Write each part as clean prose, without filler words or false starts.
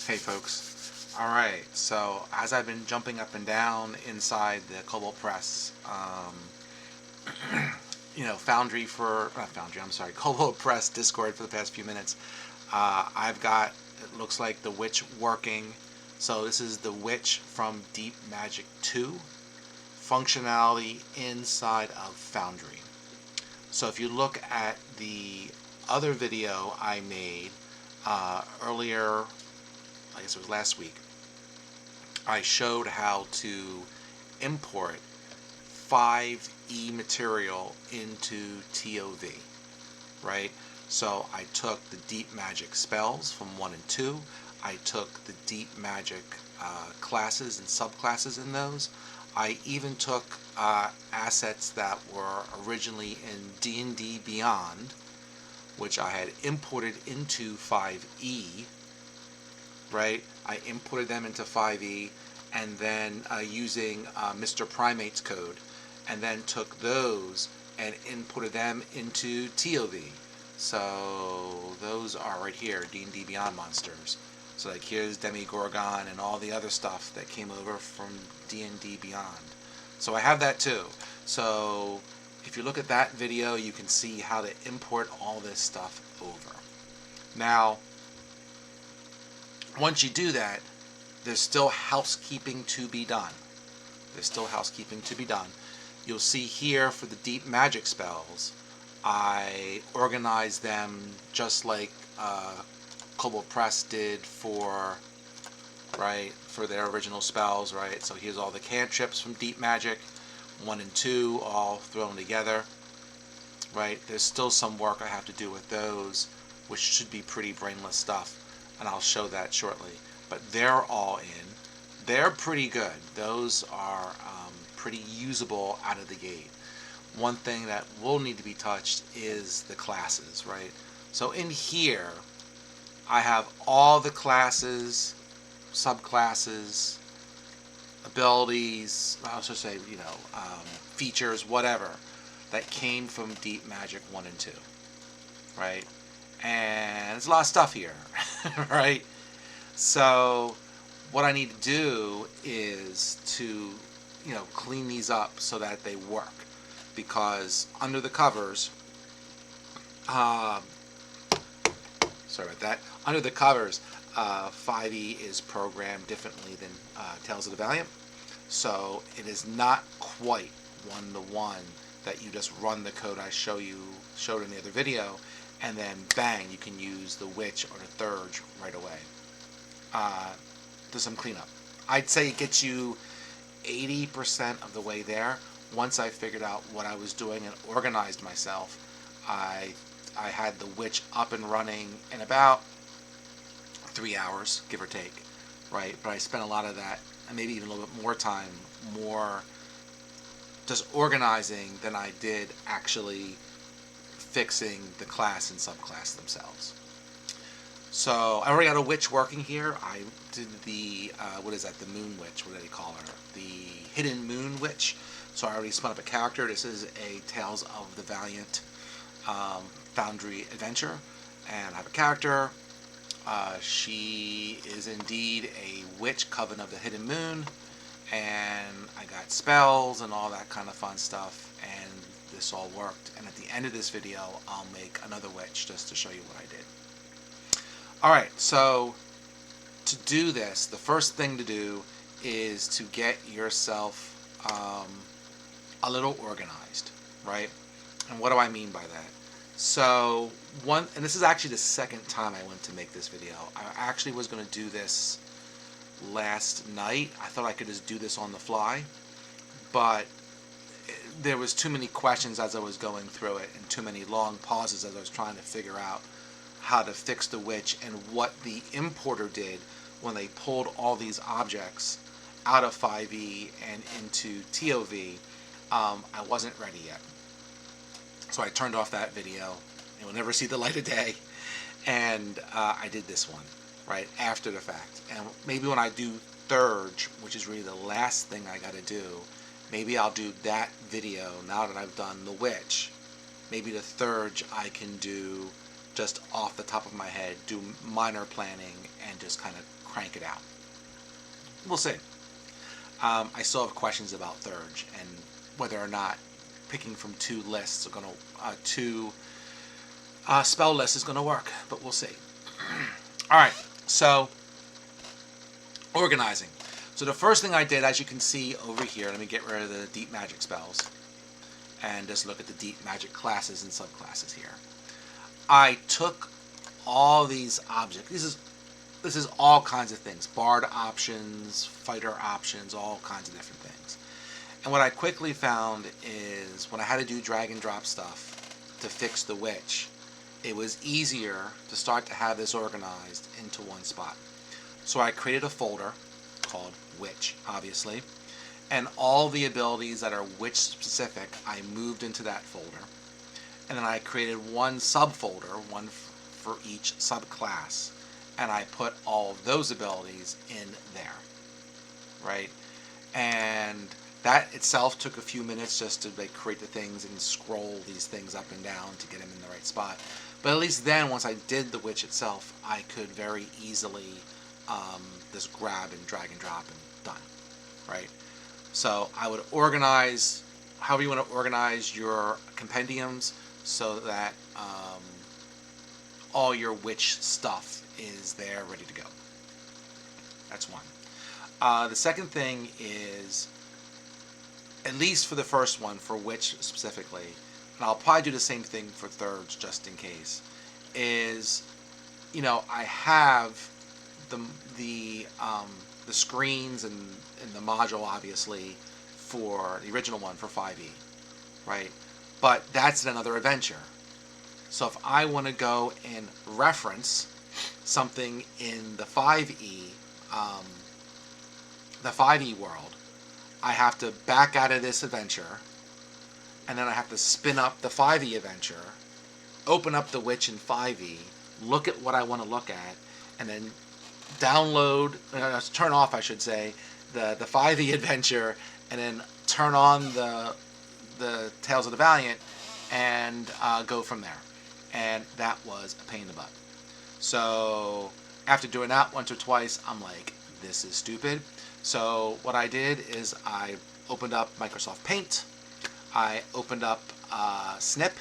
Hey folks. Alright, so as I've been jumping up and down inside the Cobalt Press, Foundry for, not Foundry, I'm sorry, Cobalt Press Discord for the past few minutes, I've got, it looks like the Witch working. So this is the Witch from Deep Magic 2, functionality inside of Foundry. So if you look at the other video I made earlier, I guess it was last week, I showed how to import 5e material into TOV, right? So I took the Deep Magic spells from 1 and 2, I took the Deep Magic classes and subclasses in those, I even took assets that were originally in D&D Beyond, which I had imported into 5e, right? I imported them into 5e, and then using Mr. Primate's code, and then took those and inputted them into TOV. So those are right here, D&D Beyond monsters. So like here's Demigorgon and all the other stuff that came over from D&D Beyond. So I have that too. So if you look at that video, you can see how to import all this stuff over. Now, once you do that, there's still housekeeping to be done. There's still housekeeping to be done. You'll see here for the Deep Magic spells, I organized them just like Cobalt Press did for their original spells, right? So here's all the cantrips from Deep Magic, 1 and 2 all thrown together, right? There's still some work I have to do with those, which should be pretty brainless stuff, and I'll show that shortly. But they're all in. They're pretty good. Those are pretty usable out of the gate. One thing that will need to be touched is the classes, right? So in here, I have all the classes, subclasses, abilities, I should say, features, whatever, that came from Deep Magic 1 and 2, right? And there's a lot of stuff here, right? So what I need to do is to, clean these up so that they work. Because under the covers, sorry about that, under the covers, 5e is programmed differently than Tales of the Valiant. So it is not quite one-to-one that you just run the code I showed in the other video, and then bang, you can use the Witch or the Thurge right away. Do some cleanup. I'd say it gets you 80% of the way there. Once I figured out what I was doing and organized myself, I had the Witch up and running in about 3 hours, give or take, right? But I spent a lot of that, and maybe even a little bit more time, more just organizing than I did actually fixing the class and subclass themselves. So I already got a Witch working here. I did the, what is that, the Moon Witch, what do they call her? The Hidden Moon Witch. So I already spun up a character. This is a Tales of the Valiant Foundry adventure. And I have a character. She is indeed a witch, Coven of the Hidden Moon. And I got spells and all that kind of fun stuff. And this all worked. And at the end of this video, I'll make another witch just to show you what I did. Alright, so to do this, the first thing to do is to get yourself a little organized, right? And what do I mean by that? So, and this is actually the second time I went to make this video. I actually was going to do this last night. I thought I could just do this on the fly, but there was too many questions as I was going through it, and too many long pauses as I was trying to figure out how to fix the Witch and what the importer did when they pulled all these objects out of 5e and into TOV. I wasn't ready yet. So I turned off that video. It will never see the light of day. And I did this one, right, after the fact. And maybe when I do Thurge, which is really the last thing I got to do, maybe I'll do that video now that I've done the Witch. Maybe the Thurge I can do just off the top of my head, do minor planning, and just kind of crank it out. We'll see. I still have questions about Thurge and whether or not picking from two lists are going to two spell lists is going to work, but we'll see. All right, so organizing. So the first thing I did, as you can see over here, let me get rid of the deep magic spells and just look at the deep magic classes and subclasses here. I took all these objects. This is all kinds of things. Bard options, fighter options, all kinds of different things. And what I quickly found is when I had to do drag and drop stuff to fix the witch, it was easier to start to have this organized into one spot. So I created a folder called Witch, obviously, and all the abilities that are witch specific I moved into that folder. And then I created one subfolder, one for each subclass, and I put all of those abilities in there, right? And that itself took a few minutes just to create the things and scroll these things up and down to get them in the right spot. But at least then, once I did the witch itself, I could very easily just grab and drag and drop and done, right? So I would organize, however you want to organize your compendiums so that all your witch stuff is there ready to go. That's one. The second thing is, at least for the first one, for witch specifically, and I'll probably do the same thing for thirds just in case, is, you know, I have the screens and the module obviously for the original one for 5e, right? But that's another adventure. So if I want to go and reference something in the 5e world, I have to back out of this adventure, and then I have to spin up the 5e adventure, open up the witch in 5e, look at what I want to look at, and then download, turn off, I should say, the 5e adventure, and then turn on the Tales of the Valiant, and go from there. And that was a pain in the butt. So after doing that once or twice, I'm like, this is stupid. So what I did is I opened up Microsoft Paint, I opened up Snip,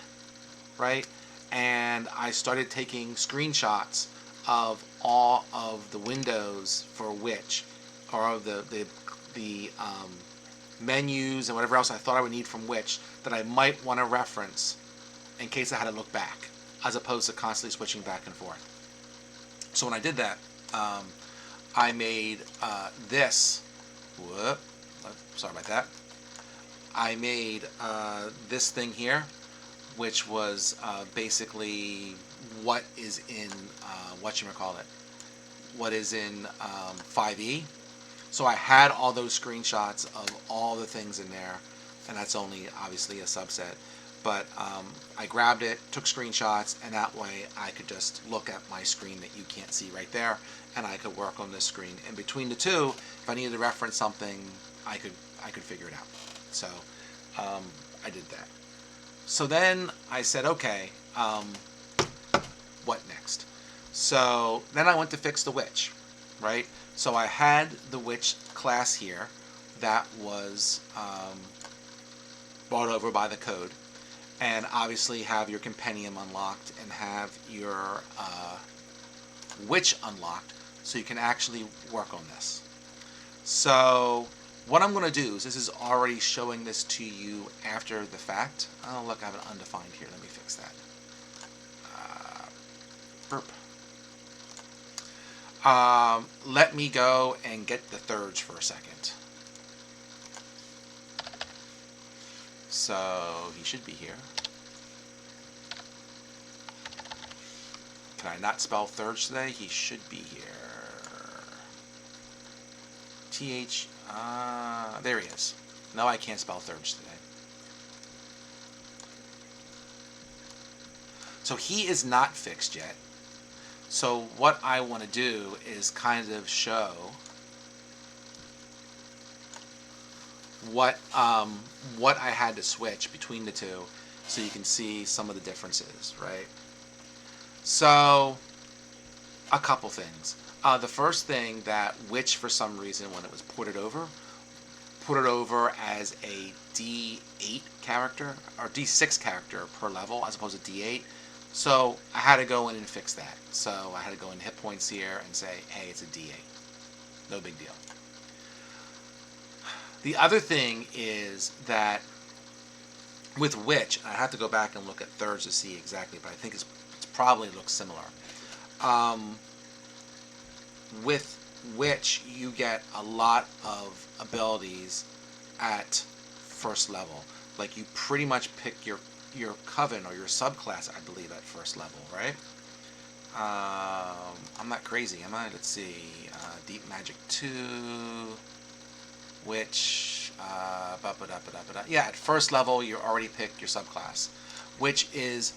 right? And I started taking screenshots of all of the windows for Witch, or the menus and whatever else I thought I would need from Witch that I might want to reference in case I had to look back, as opposed to constantly switching back and forth. So when I did that, I made this. Whoop, sorry about that. I made this thing here, which was basically what is in what is in 5e. So I had all those screenshots of all the things in there, and that's only obviously a subset. But I grabbed it, took screenshots, and that way I could just look at my screen that you can't see right there, and I could work on this screen. And between the two, if I needed to reference something, I could figure it out. So I did that. So then I said, okay, what next? So then I went to fix the witch, right? So I had the witch class here that was brought over by the code, and obviously have your compendium unlocked and have your witch unlocked so you can actually work on this. So what I'm going to do is, this is already showing this to you after the fact. Oh look, I have an undefined here. Let me fix that. Burp. Let me go and get the thirds for a second. So he should be here. Can I not spell thirds today? He should be here. TH, there he is. No, I can't spell thirds today. So he is not fixed yet. So what I want to do is kind of show what I had to switch between the two, so you can see some of the differences, right? So, a couple things. The first thing, that Witch, for some reason, when it was put it over as a D8 character, or D6 character per level, as opposed to D8. So I had to go in and fix that. So I had to go in hit points here and say, hey, it's a D8. No big deal. The other thing is that with Witch, I have to go back and look at thirds to see exactly, but I think it's probably looks similar. With Witch, you get a lot of abilities at first level. Like, you pretty much pick your coven or your subclass, I believe, at first level, right? I'm not crazy, am I? Let's see. Deep Magic 2, Witch, yeah, at first level, you already pick your subclass, which is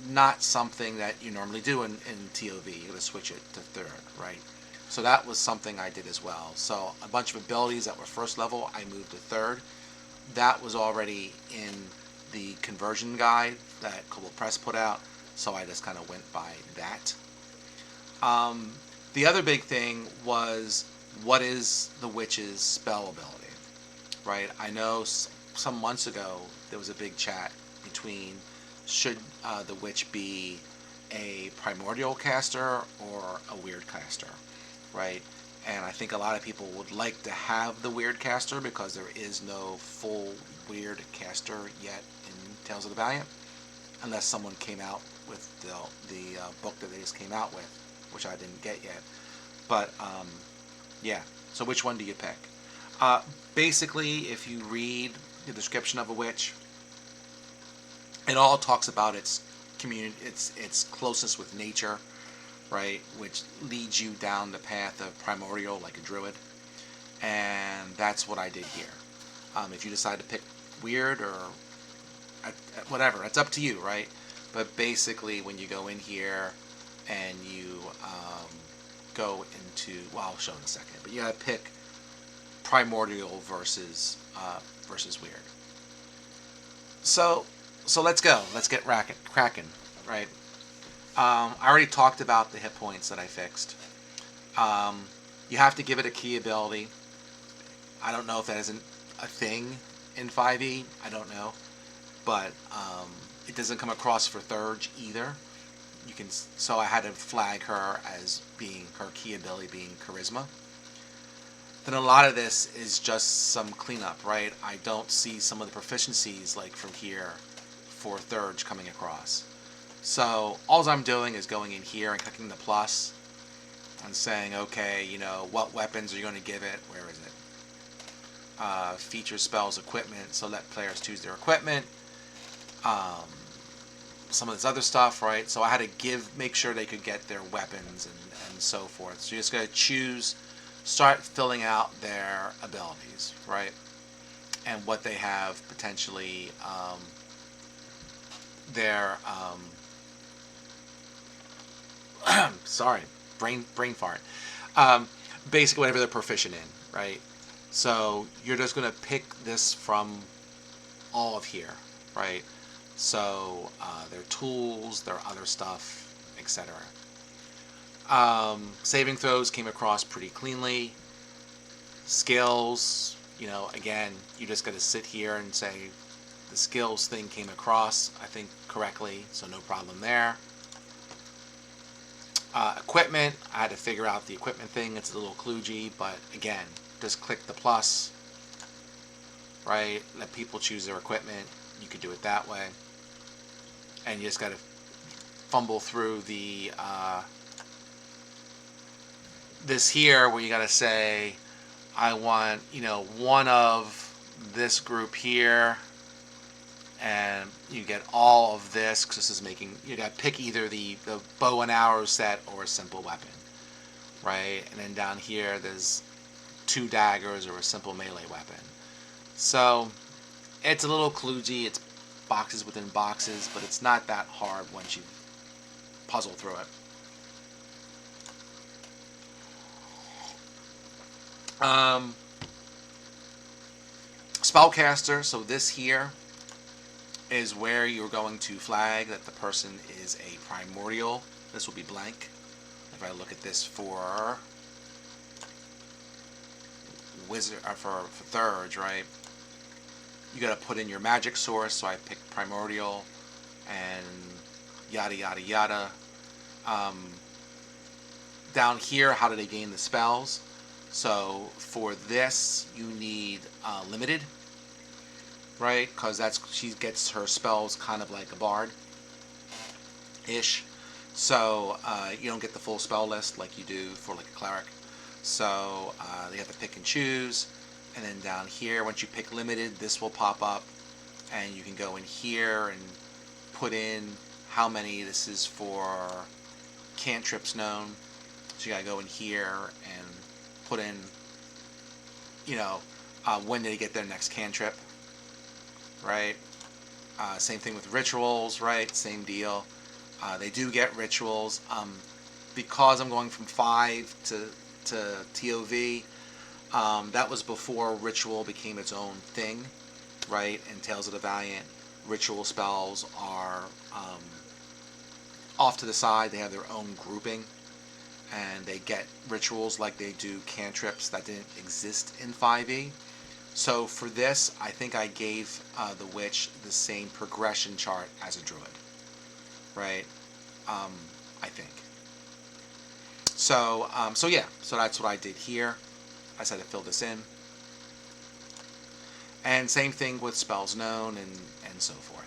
not something that you normally do in TOV. You're going to switch it to third, right? So that was something I did as well. So a bunch of abilities that were first level, I moved to third. That was already in the conversion guide that Cobalt Press put out, so I just kind of went by that. The other big thing was, what is the Witch's spell ability, right? I know some months ago there was a big chat between, should the Witch be a primordial caster or a weird caster, right? And I think a lot of people would like to have the weird caster because there is no full weird caster yet in Tales of the Valiant, unless someone came out with the book that they just came out with, which I didn't get yet. But yeah, so which one do you pick? Basically, if you read the description of a witch, it all talks about its community, its closeness with nature, right, which leads you down the path of primordial, like a druid, and that's what I did here. If you decide to pick weird or whatever, it's up to you, right? But basically, when you go in here and you go into, well, I'll show in a second, but you gotta pick primordial versus weird. So let's go. Let's get cracking, right? I already talked about the hit points that I fixed. You have to give it a key ability. I don't know if that isn't a thing in 5e. I don't know, but it doesn't come across for Thurge either. You can, so I had to flag her as being her key ability being charisma. Then a lot of this is just some cleanup, right? I don't see some of the proficiencies like from here for Thurge coming across. So all I'm doing is going in here and clicking the plus and saying, okay, you know, what weapons are you going to give it? Where is it? Feature, spells, equipment. So let players choose their equipment. Some of this other stuff, right? So I had to make sure they could get their weapons and so forth. So you just got to choose, start filling out their abilities, right? And what they have potentially, their sorry, brain fart. Basically, whatever they're proficient in, right? So you're just going to pick this from all of here, right? So their tools, their other stuff, etc. Saving throws came across pretty cleanly. Skills, you know, again, you just got to sit here and say the skills thing came across, I think, correctly, so no problem there. Equipment, I had to figure out the equipment thing. It's a little kludgy, but again, just click the plus, right? Let people choose their equipment. You could do it that way. And you just got to fumble through the this here where you got to say, I want, you know, one of this group here, and you get all of this, because this is making, you got to pick either the bow and arrow set or a simple weapon, right? And then down here there's 2 daggers or a simple melee weapon. So it's a little kludgy, it's boxes within boxes, but it's not that hard once you puzzle through it. Spellcaster, so this here is where you're going to flag that the person is a primordial. This will be blank. If I look at this for wizard, for thirds, right? You got to put in your magic source. So I picked primordial, and yada yada yada. Down here, how do they gain the spells? So for this, you need limited, right? Because she gets her spells kind of like a bard-ish. So you don't get the full spell list like you do for like a cleric. So they have to pick and choose. And then down here, once you pick limited, this will pop up, and you can go in here and put in how many. This is for cantrips known. So you gotta go in here and put in, when they get their next cantrip, right? Same thing with rituals, right? Same deal. They do get rituals. Because I'm going from 5 to TOV, that was before ritual became its own thing, right? In Tales of the Valiant, ritual spells are off to the side. They have their own grouping, and they get rituals like they do cantrips that didn't exist in 5e. So for this, I think I gave the witch the same progression chart as a druid, right? I think. So yeah, so that's what I did here. I said to fill this in. And same thing with spells known and so forth.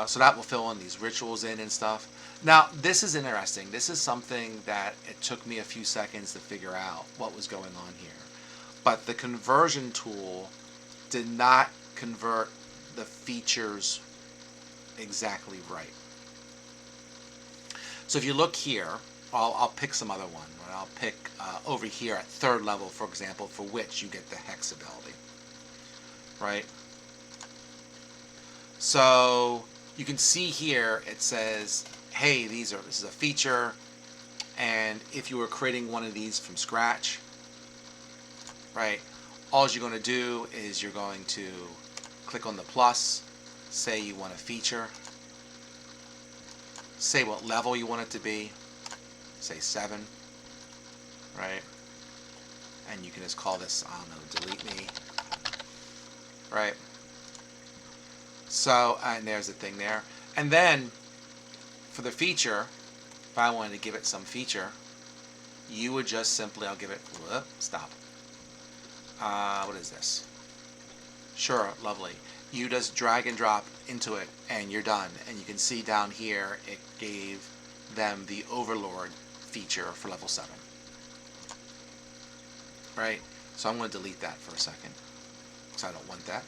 So that will fill in these rituals in and stuff. Now, this is interesting. This is something that it took me a few seconds to figure out what was going on here. But the conversion tool did not convert the features exactly right. So if you look here, I'll pick some other one. Right? I'll pick over here at 3rd level, for example, for which you get the Hex ability. Right? So you can see here it says, hey, this is a feature, and if you were creating one of these from scratch, right, all you're going to do is you're going to click on the plus, say you want a feature, say what level you want it to be, say 7, right, and you can just call this, I don't know, delete me, right. So, and there's the thing there. And then, for the feature, if I wanted to give it some feature, you would just simply, I'll give it, stop. What is this? Sure, lovely. You just drag and drop into it, and you're done. And you can see down here, it gave them the Overlord feature for level 7. Right? So I'm going to delete that for a second, because I don't want that.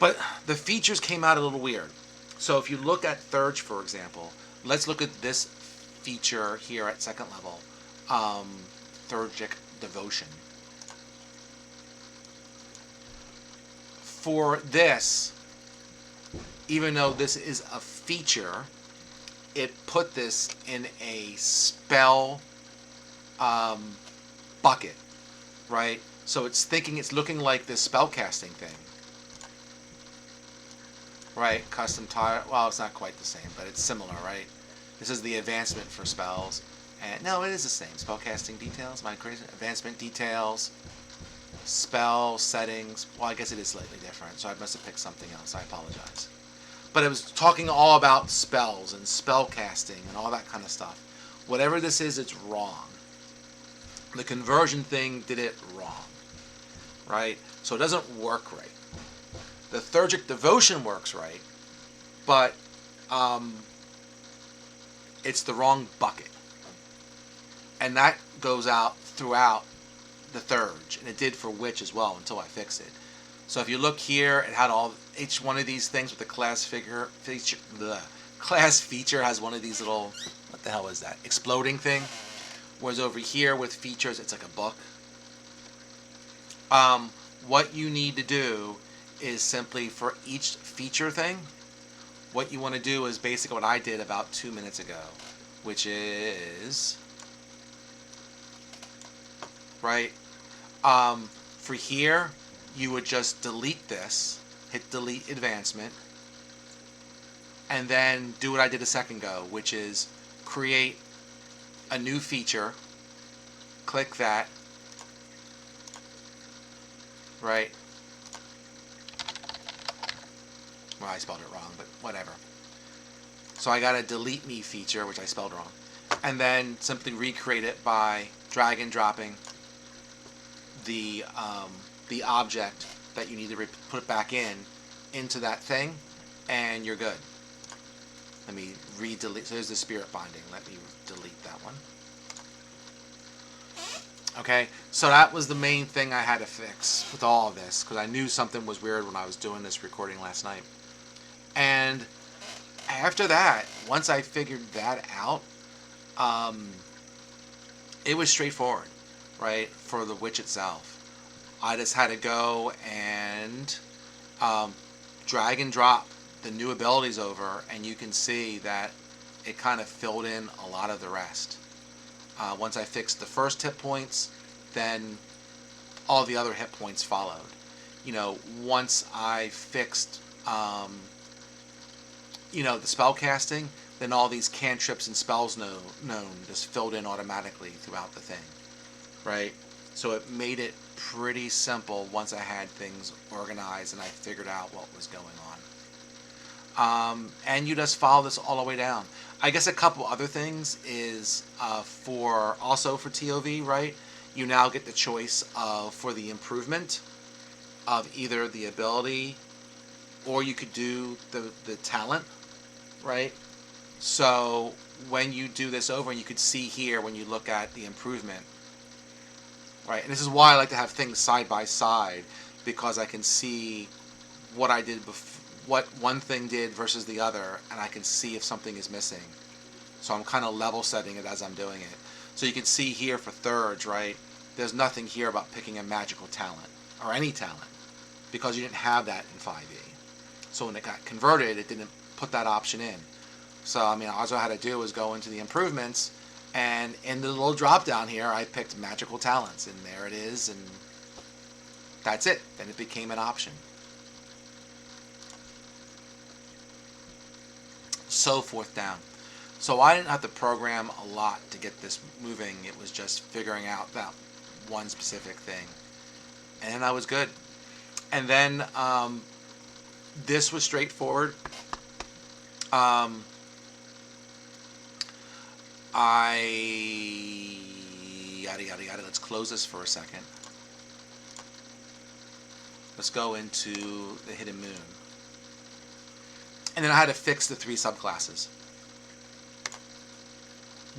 But the features came out a little weird. So if you look at Thurge, for example, let's look at this feature here at 2nd level, Thurgic Devotion. For this, even though this is a feature, it put this in a spell bucket, right? So it's looking like this spellcasting thing. Right, custom tile. Well, it's not quite the same, but it's similar, right? This is the advancement for spells, and no, it is the same. Spellcasting details. Am I crazy? Advancement details, spell settings. Well, I guess it is slightly different, so I must have picked something else. I apologize. But it was talking all about spells and spellcasting and all that kind of stuff. Whatever this is, it's wrong. The conversion thing did it wrong, right? So it doesn't work right. The Thurgic Devotion works right, but it's the wrong bucket. And that goes out throughout the Thurge, and it did for Witch as well until I fixed it. So if you look here, it had each one of these things with the class feature. The class feature has one of these little, what the hell is that? Exploding thing. Whereas over here with features, it's like a book. What you need to do is simply for each feature thing, what you want to do is basically what I did about 2 minutes ago, which is, right, For here, you would just delete this, hit delete advancement, and then do what I did a second ago, which is create a new feature, click that, right? Well, I spelled it wrong, but whatever. So I got a delete me feature, which I spelled wrong, and then simply recreate it by drag and dropping the object that you need to put back into that thing, and you're good. Let me re-delete. So there's the spirit binding. Let me delete that one. Okay, so that was the main thing I had to fix with all of this, because I knew something was weird when I was doing this recording last night. And after that, once I figured that out, it was straightforward, right, for the witch itself. I just had to go and drag and drop the new abilities over, and you can see that it kind of filled in a lot of the rest. Once I fixed the first hit points, then all the other hit points followed. You know, once I fixed, you know, the spell casting, then all these cantrips and spells known just filled in automatically throughout the thing, right? So it made it pretty simple once I had things organized and I figured out what was going on. And you just follow this all the way down. I guess a couple other things is also for TOV, right? You now get the choice of for the improvement of either the ability or you could do the talent, right? So when you do this over, you could see here when you look at the improvement, right? And this is why I like to have things side by side, because I can see what I did what one thing did versus the other, and I can see if something is missing. So I'm kind of level setting it as I'm doing it. So you can see here for thirds, right? There's nothing here about picking a magical talent or any talent because you didn't have that in 5e. So when it got converted, it didn't put that option in. So I mean, all I had to do was go into the improvements, and in the little drop down here, I picked magical talents, and there it is, and that's it. Then it became an option. So forth down. So I didn't have to program a lot to get this moving. It was just figuring out that one specific thing, and I was good. And then this was straightforward. Yada yada yada. Let's close this for a second. Let's go into the Hidden Moon. And then I had to fix the 3 subclasses.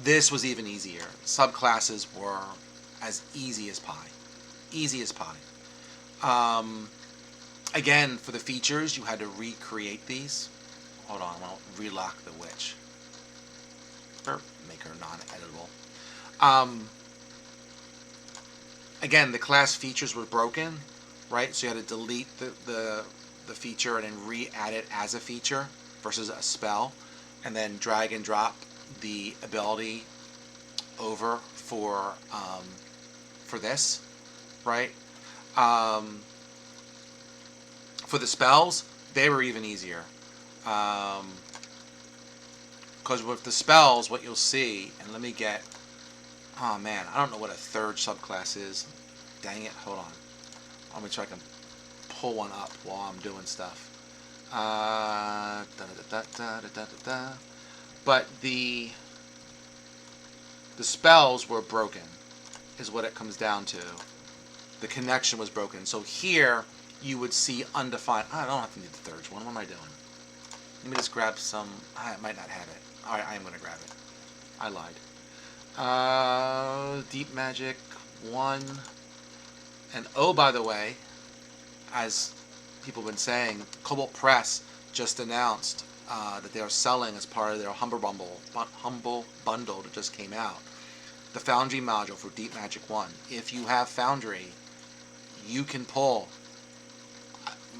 This was even easier. Subclasses were as easy as pie. Easy as pie. Again, for the features, you had to recreate these. Hold on, I'll relock the witch. Or make her non-editable. Again, the class features were broken, right? So you had to delete the feature and then re-add it as a feature versus a spell, and then drag and drop the ability over for this, right? For the spells, they were even easier. Because with the spells, what you'll see, and let me get, oh man, I don't know what a third subclass is. Dang it, hold on. Let me try to pull one up while I'm doing stuff. But the spells were broken, is what it comes down to. The connection was broken. So here you would see undefined. I don't have to need the third one. What am I doing? Let me just grab some. I might not have it. All right, I am going to grab it. I lied. Deep Magic 1. And oh, by the way, as people have been saying, Cobalt Press just announced that they are selling as part of their Humble Bundle that just came out, the Foundry module for Deep Magic 1. If you have Foundry, you can pull,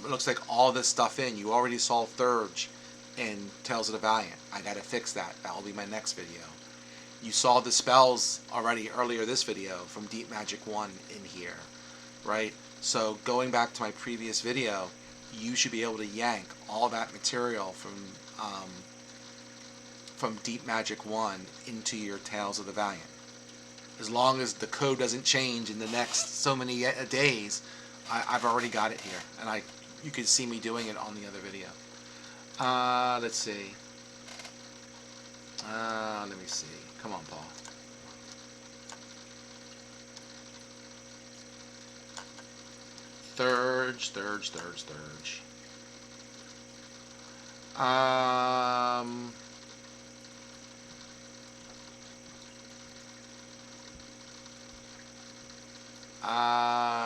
it looks like, all this stuff in. You already saw Thurge in Tales of the Valiant. I got to fix that. That will be my next video. You saw the spells already earlier this video from Deep Magic 1 in here, right? So going back to my previous video, you should be able to yank all that material from Deep Magic 1 into your Tales of the Valiant. As long as the code doesn't change in the next so many days, I've already got it here, and you can see me doing it on the other video. Let's see. Let me see. Come on, Paul. Thurge.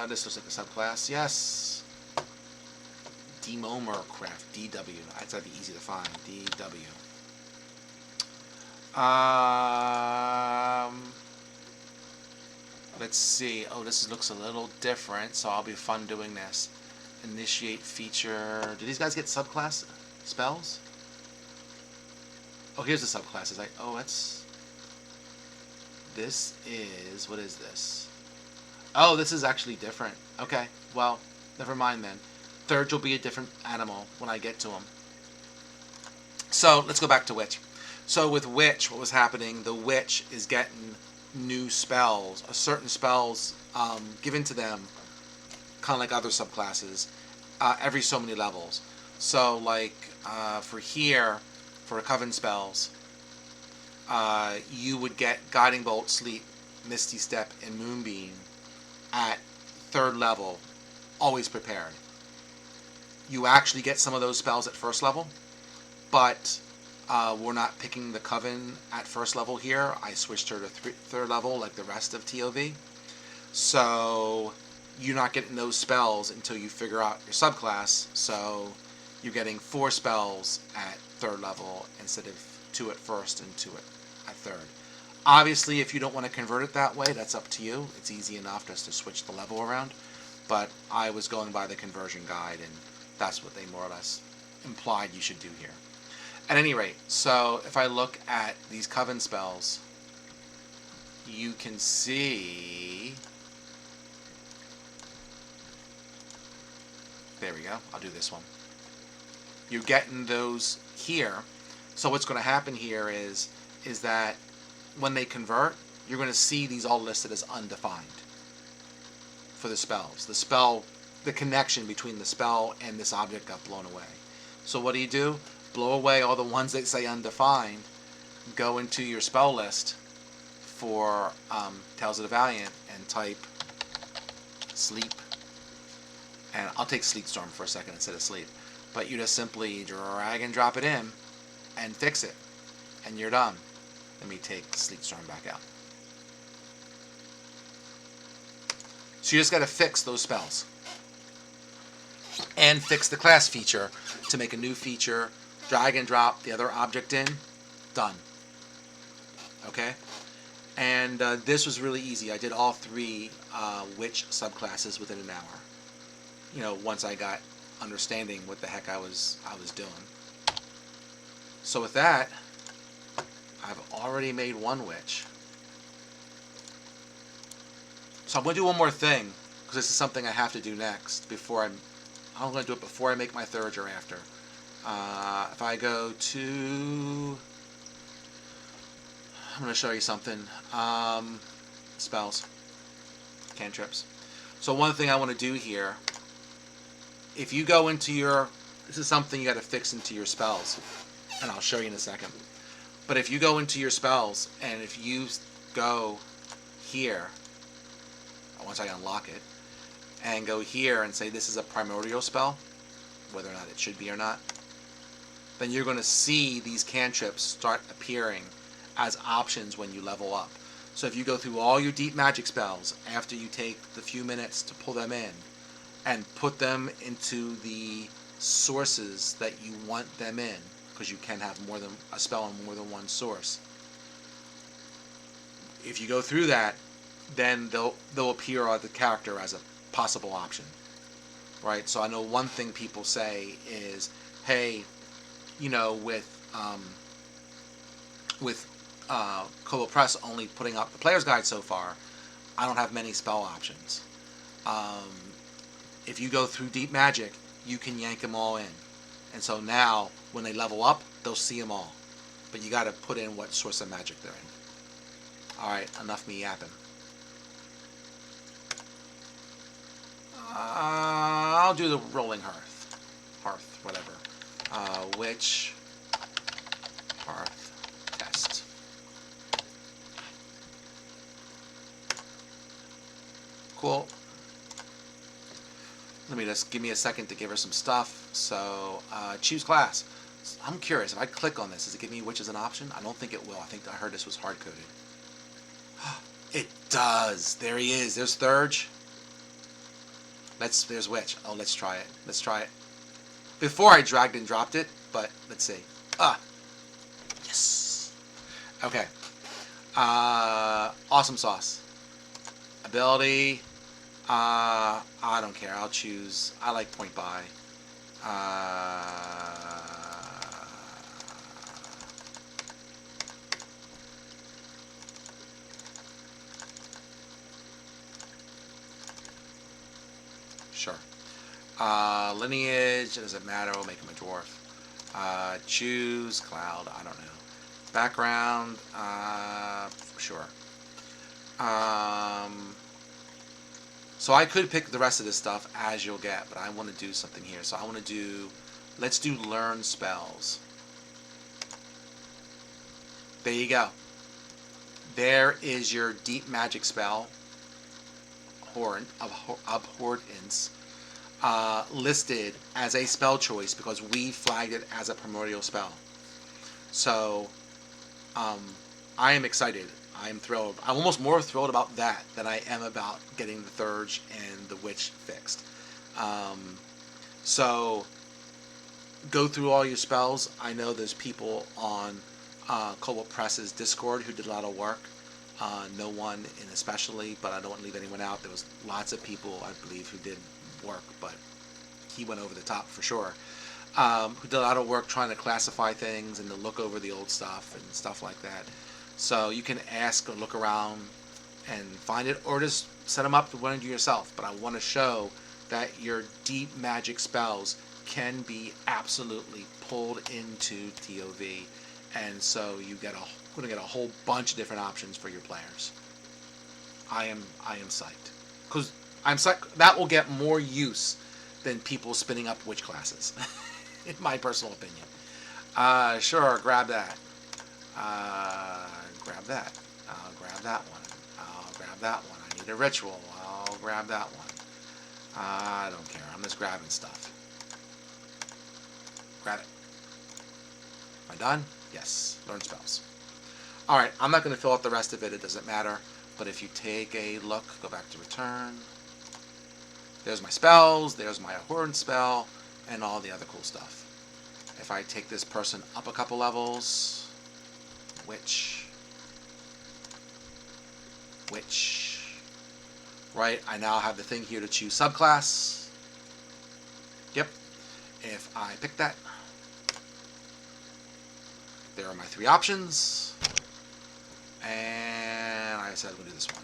This looks like a subclass. Yes. Demomer Craft. DW. That'd be easy to find. DW. Let's see. Oh, this looks a little different, so I'll be fun doing this. Initiate feature. Do these guys get subclass spells? Oh, here's the subclasses. This is... What is this? Oh, this is actually different. Okay, well, never mind then. Thurge will be a different animal when I get to him. So, let's go back to Witch. So, with Witch, what was happening, the Witch is getting new spells, certain spells given to them, kind of like other subclasses, every so many levels. So, like, for here, for Coven spells, you would get Guiding Bolt, Sleep, Misty Step, and Moonbeam at 3rd level, always prepared. You actually get some of those spells at 1st level, but we're not picking the Coven at 1st level here. I switched her to 3rd level like the rest of TOV. So you're not getting those spells until you figure out your subclass. So you're getting 4 spells at 3rd level instead of 2 at 1st and 2 at 3rd. Obviously, if you don't want to convert it that way, that's up to you. It's easy enough just to switch the level around. But I was going by the conversion guide, and that's what they more or less implied you should do here. At any rate, so if I look at these Coven spells, you can see... There we go. I'll do this one. You're getting those here. So what's going to happen here is that when they convert, you're going to see these all listed as undefined for the spells. The connection between the spell and this object got blown away. So what do? Blow away all the ones that say undefined, go into your spell list for Tales of the Valiant and type Sleep. And I'll take Sleep Storm for a second instead of Sleep. But you just simply drag and drop it in and fix it. And you're done. Let me take Sleep Storm back out. So you just got to fix those spells. And fix the class feature to make a new feature. Drag and drop the other object in. Done. Okay? And this was really easy. I did all 3 Witch subclasses within an hour. You know, once I got understanding what the heck I was doing. So with that, I've already made 1 Witch. So I'm going to do one more thing, because this is something I have to do next before I'm going to do it before I make my Thurge or after. If I go to... I'm going to show you something. Spells. Cantrips. So one thing I want to do here, if you go into your... This is something you got to fix into your spells, and I'll show you in a second. But if you go into your spells, and if you go here, once I unlock it, and go here and say this is a primordial spell, whether or not it should be or not, then you're going to see these cantrips start appearing as options when you level up. So if you go through all your deep magic spells after you take the few minutes to pull them in and put them into the sources that you want them in, because you can have more than a spell on more than one source. If you go through that, then they'll appear on the character as a possible option, right? So I know one thing people say is, hey, you know, with Kobo Press only putting up the player's guide so far, I don't have many spell options. if you go through Deep Magic, you can yank them all in. And so now, when they level up, they'll see them all. But you got to put in what source of magic they're in. Alright, enough me yapping. I'll do the rolling hearth. Hearth, whatever. Witch hearth test. Cool. Let me just give me a second to give her some stuff. So, choose class. I'm curious, if I click on this, does it give me witch as an option? I don't think it will. I heard this was hard-coded. It does. There he is. There's Thurge. There's witch. Oh, let's try it. Let's try it. Before I dragged and dropped it, but let's see. Yes. Okay. Awesome sauce. Ability. I don't care. I'll choose. I like point buy. Sure. Lineage, doesn't matter, we'll make him a dwarf. Choose cloud, I don't know. Background, sure. So I could pick the rest of this stuff as you'll get, but I want to do something here. So I want to do, let's do learn spells. There you go. There is your deep magic spell. Abhorrence, listed as a spell choice because we flagged it as a primordial spell. So I am excited. I am thrilled. I'm almost more thrilled about that than I am about getting the Thurge and the Witch fixed. So go through all your spells. I know there's people on Cobalt Press's Discord who did a lot of work. No one in especially, but I don't want to leave anyone out. There was lots of people, I believe, who did work, but he went over the top for sure. Who did a lot of work trying to classify things and to look over the old stuff and stuff like that. So you can ask or look around and find it, or just set them up to want to do yourself. But I want to show that your deep magic spells can be absolutely pulled into TOV, and so you get going to get a whole bunch of different options for your players. I am psyched, because I'm psyched that will get more use than people spinning up witch classes, in my personal opinion. Sure, grab that. Grab that. I'll grab that one. I'll grab that one. I need a ritual. I'll grab that one. I don't care. I'm just grabbing stuff. Grab it. Am I done? Yes. Learn spells. Alright, I'm not going to fill out the rest of it. It doesn't matter. But if you take a look, go back to return. There's my spells. There's my abhorrent spell. And all the other cool stuff. If I take this person up a couple levels, witch, right? I now have the thing here to choose subclass. Yep. If I pick that, there are my three options. And I said I'm going to do this one.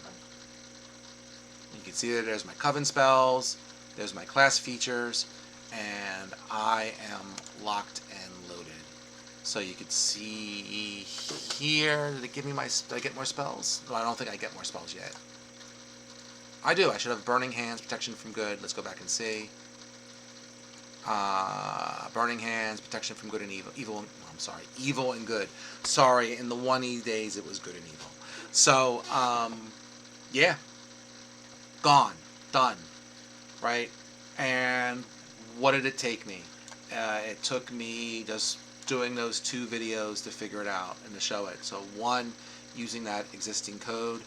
You can see that there's my coven spells, there's my class features, and I am locked and loaded. So you can see here, did it give me did I get more spells? No, I don't think I get more spells yet. I do. I should have Burning Hands, Protection from Good. Let's go back and see. Burning Hands, Protection from Good and Evil. Evil and Good. Sorry, in the 1E days it was Good and Evil. So, yeah. Gone. Done. Right? And what did it take me? It took me just doing those 2 videos to figure it out and to show it. So one, using that existing code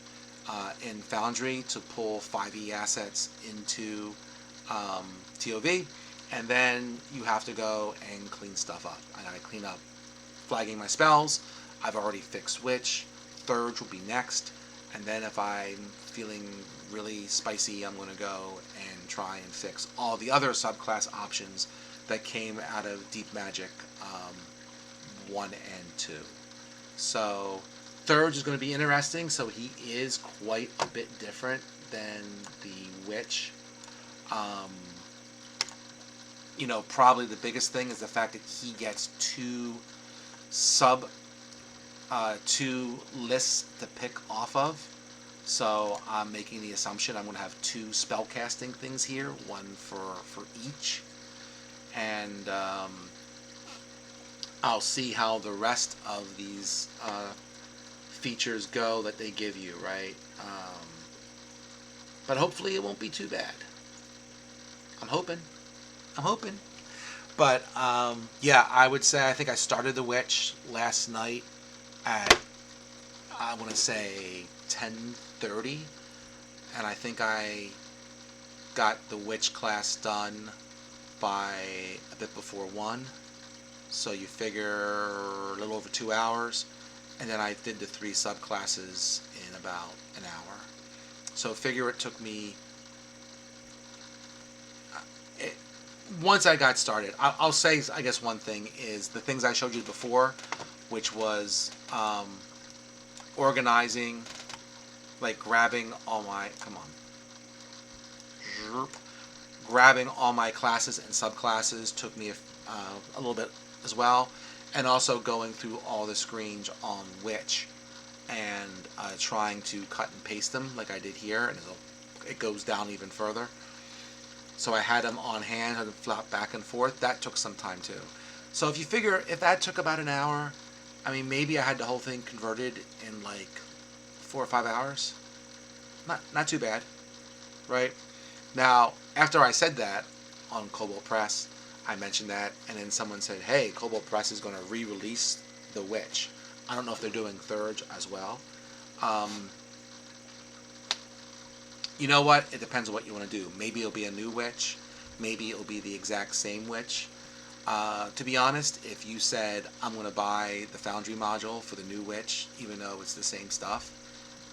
in Foundry to pull 5e assets into TOV, and then you have to go and clean stuff up. I gotta clean up flagging my spells. I've already fixed Witch. Thurge will be next, and then if I'm feeling really spicy, I'm gonna go and try and fix all the other subclass options that came out of Deep Magic 1 and 2. So Thurge is going to be interesting. So he is quite a bit different than the Witch. You know, probably the biggest thing is the fact that he gets sub two lists to pick off of. So I'm making the assumption I'm going to have two spellcasting things here, one for each, and I'll see how the rest of these features go that they give you, right? But hopefully it won't be too bad. I'm hoping. I'm hoping. But yeah, I would say I think I started the witch last night at, I want to say 10:30, and I think I got the witch class done by a bit before 1. So you figure a little over 2 hours, and then I did the 3 subclasses in about an hour. So figure it took me, once I got started, I'll say, I guess one thing is the things I showed you before, which was organizing, like grabbing all my, come on, grabbing all my classes and subclasses took me a little bit as well, and also going through all the screens on Witch and trying to cut and paste them like I did here, and it goes down even further. So I had them on hand, had them flop back and forth. That took some time too. So if you figure if that took about an hour, I mean, maybe I had the whole thing converted in like 4 or 5 hours. Not too bad, right? Now, after I said that on Cobalt Press, I mentioned that, and then someone said, hey, Cobalt Press is going to re-release The Witch. I don't know if they're doing Thurge as well. You know what? It depends on what you want to do. Maybe it'll be a new Witch. Maybe it'll be the exact same Witch. To be honest, if you said, I'm going to buy the Foundry module for the new Witch, even though it's the same stuff,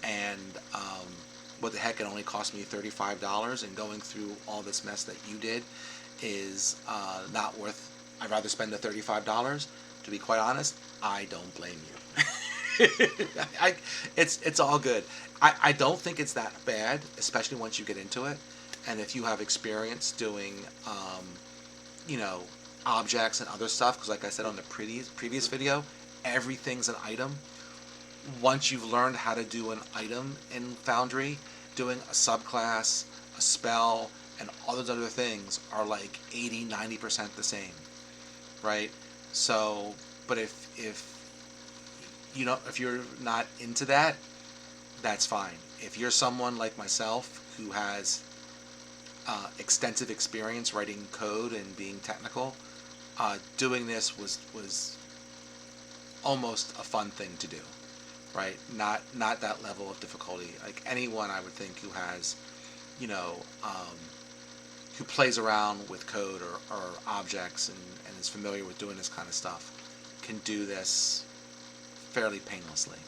and what the heck, it only cost me $35, and going through all this mess that you did is not worth, I'd rather spend the $35. To be quite honest, I don't blame you. It's all good. I don't think it's that bad, especially once you get into it, and if you have experience doing, you know, objects and other stuff, because like I said on the previous video, everything's an item. Once you've learned how to do an item in Foundry, doing a subclass, a spell, and all those other things are like 80-90% the same, right? So, but if you know, if you're not into that, that's fine. If you're someone like myself who has extensive experience writing code and being technical, doing this was almost a fun thing to do, right? Not that level of difficulty. Like anyone, I would think, who has, you know, who plays around with code or objects and is familiar with doing this kind of stuff can do this fairly painlessly.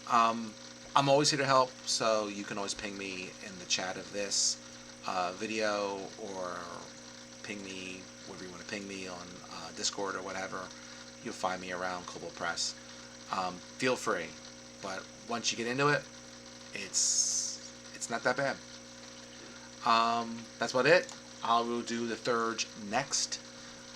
I'm always here to help, so you can always ping me in the chat of this video, or ping me wherever you want to ping me on Discord or whatever. You'll find me around Cobalt Press. Feel free, but once you get into it, it's not that bad. That's about it. I will do the Thurge next.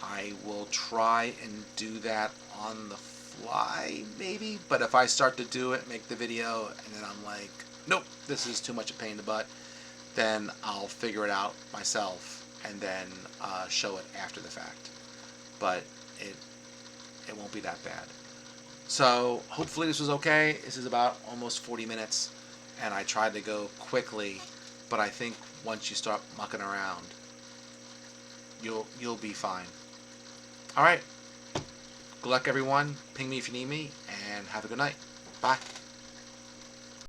I will try and do that on the fly, maybe, but if I start to do it, make the video, and then I'm like, nope, this is too much a pain in the butt, then I'll figure it out myself and then show it after the fact. But it won't be that bad. So hopefully this was okay. This is about almost 40 minutes, and I tried to go quickly, but I think once you start mucking around, you'll be fine. All right. Good luck, everyone. Ping me if you need me, and have a good night. Bye.